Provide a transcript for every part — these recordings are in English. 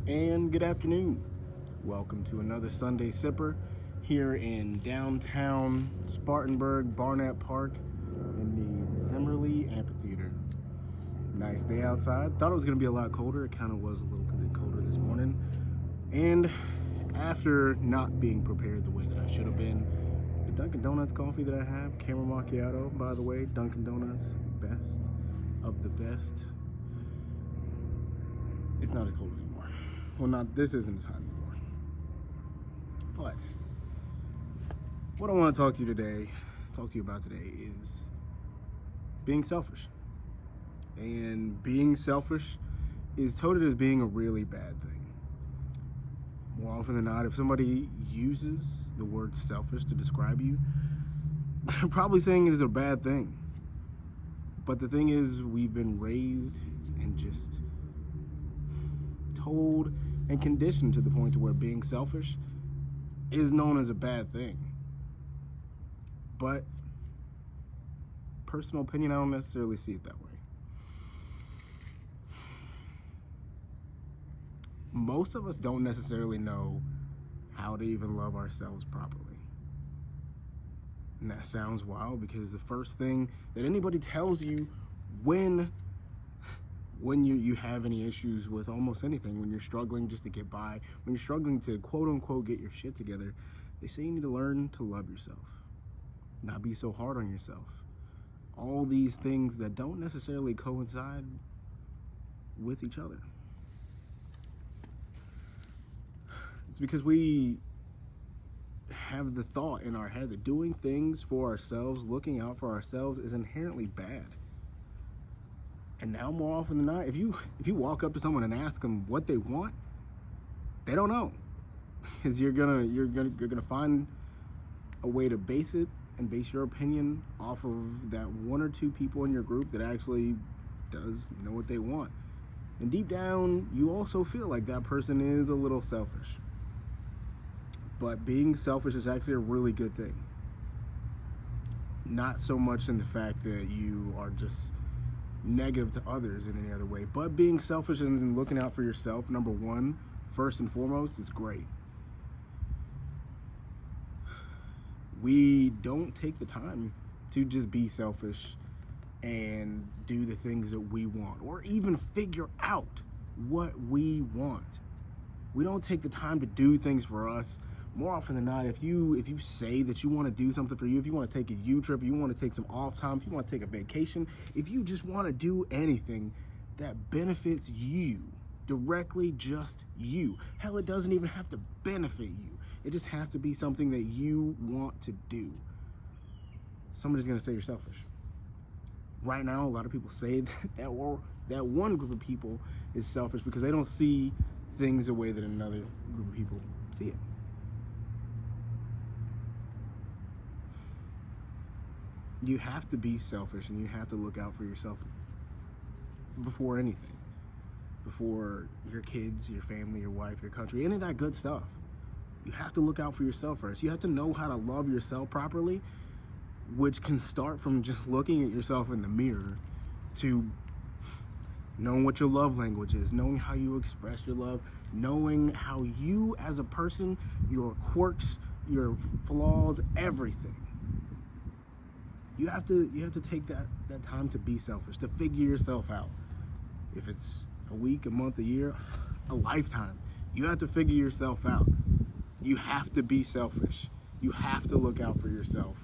and good afternoon. Welcome to another Sunday Sipper here in downtown Spartanburg, Barnett Park in the Zimmerly Amphitheater. Nice day outside. Thought it was going to be a lot colder. It kind of was a little bit colder this morning. And after not being prepared the way that I should have been, the Dunkin' Donuts coffee that I have, caramel macchiato, by the way, Dunkin' Donuts, best of the best. It's not as cold anymore. Well, this isn't the time anymore. But what I want to talk to you about today is being selfish. And being selfish is touted as being a really bad thing. More often than not, if somebody uses the word selfish to describe you, they're probably saying it is a bad thing. But the thing is, we've been raised and just told and conditioned to the point to where being selfish is known as a bad thing. But personal opinion, I don't necessarily see it that way. Most of us don't necessarily know how to even love ourselves properly. And that sounds wild because the first thing that anybody tells you when you have any issues with almost anything, when you're struggling just to get by, when you're struggling to quote unquote get your shit together, they say you need to learn to love yourself, not be so hard on yourself. All these things that don't necessarily coincide with each other. It's because we have the thought in our head that doing things for ourselves, looking out for ourselves, is inherently bad. And now more often than not, if you walk up to someone and ask them what they want, they don't know, because you're gonna find a way to base your opinion off of that one or two people in your group that actually does know what they want. And deep down, you also feel like that person is a little selfish. But being selfish is actually a really good thing. Not so much in the fact that you are just negative to others in any other way, but being selfish and looking out for yourself, number one, first and foremost, is great. We don't take the time to just be selfish and do the things that we want, or even figure out what we want. We don't take the time to do things for us. More often than not, if you say that you want to do something for you, if you want to take a U-trip, if you want to take some off time, if you want to take a vacation, if you just want to do anything that benefits you, directly just you. Hell, it doesn't even have to benefit you. It just has to be something that you want to do. Somebody's going to say you're selfish. Right now, a lot of people say that one group of people is selfish because they don't see things the way that another group of people see it. You have to be selfish and you have to look out for yourself before anything. Before your kids, your family, your wife, your country, any of that good stuff. You have to look out for yourself first. You have to know how to love yourself properly, which can start from just looking at yourself in the mirror to knowing what your love language is, knowing how you express your love, knowing how you as a person, your quirks, your flaws, everything. You have to take that time to be selfish, to figure yourself out. If it's a week, a month, a year, a lifetime, you have to figure yourself out. You have to be selfish. You have to look out for yourself.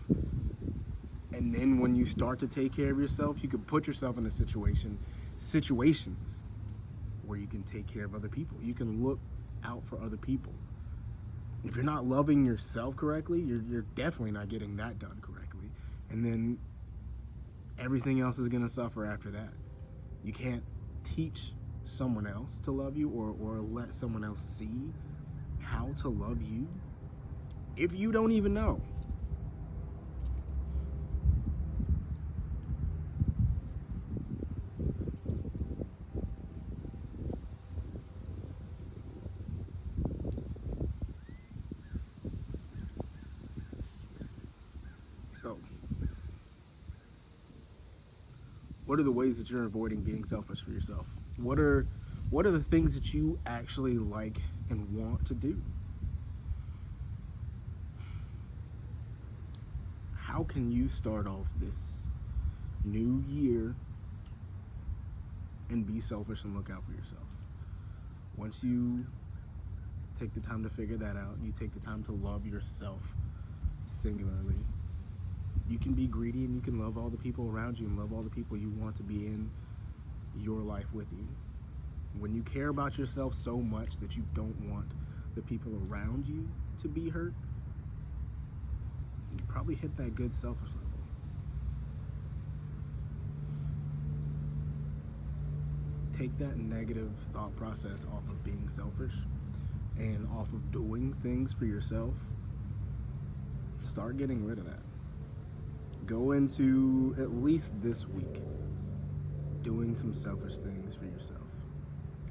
And then when you start to take care of yourself, you can put yourself in situations where you can take care of other people. You can look out for other people. If you're not loving yourself correctly, you're definitely not getting that done correctly. And then everything else is going to suffer after that. You can't teach someone else to love you or let someone else see how to love you if you don't even know. So, what are the ways that you're avoiding being selfish for yourself? What are What are the things that you actually like and want to do? How can you start off this new year and be selfish and look out for yourself? Once you take the time to figure that out, you take the time to love yourself singularly, you can be greedy and you can love all the people around you and love all the people you want to be in your life with you. When you care about yourself so much that you don't want the people around you to be hurt, you probably hit that good selfish level. Take that negative thought process off of being selfish and off of doing things for yourself. Start getting rid of that. Go into, at least this week, doing some selfish things for yourself.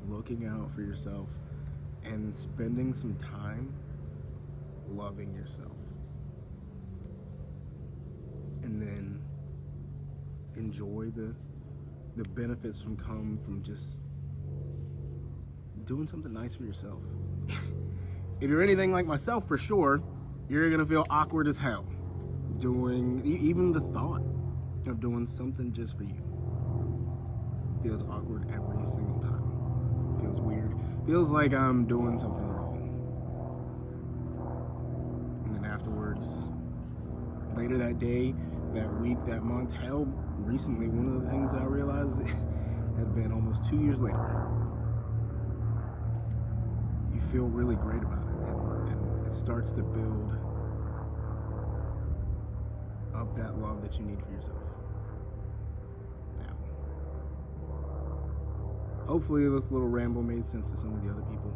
Looking out for yourself and spending some time loving yourself. And then enjoy the benefits from just doing something nice for yourself. If you're anything like myself, for sure, you're gonna feel awkward as hell doing, even the thought of doing something just for you feels awkward every single time. Feels weird. Feels like I'm doing something wrong. And then afterwards, later that day, that week, that month, hell, recently, one of the things I realized had been almost 2 years later. You feel really great about it, and it starts to build up that love that you need for yourself. Now, hopefully this little ramble made sense to some of the other people.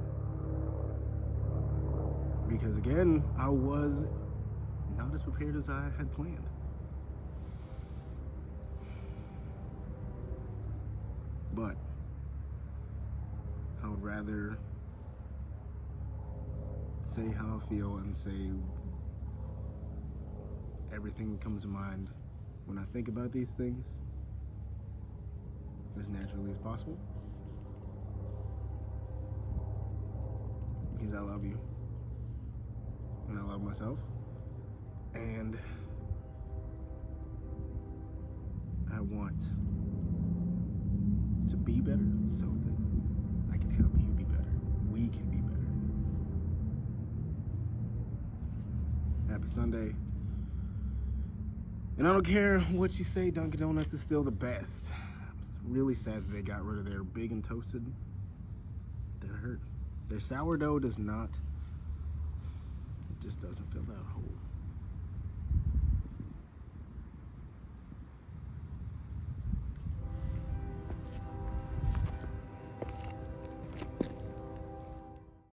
Because again, I was not as prepared as I had planned. But I would rather say how I feel and say everything that comes to mind when I think about these things as naturally as possible. Because I love you. And I love myself. And I want to be better so that I can help you be better. We can be better. Happy Sunday. And I don't care what you say, Dunkin' Donuts is still the best. I'm really sad that they got rid of their big and toasted. That hurt. Their sourdough does not, it just doesn't fill that hole.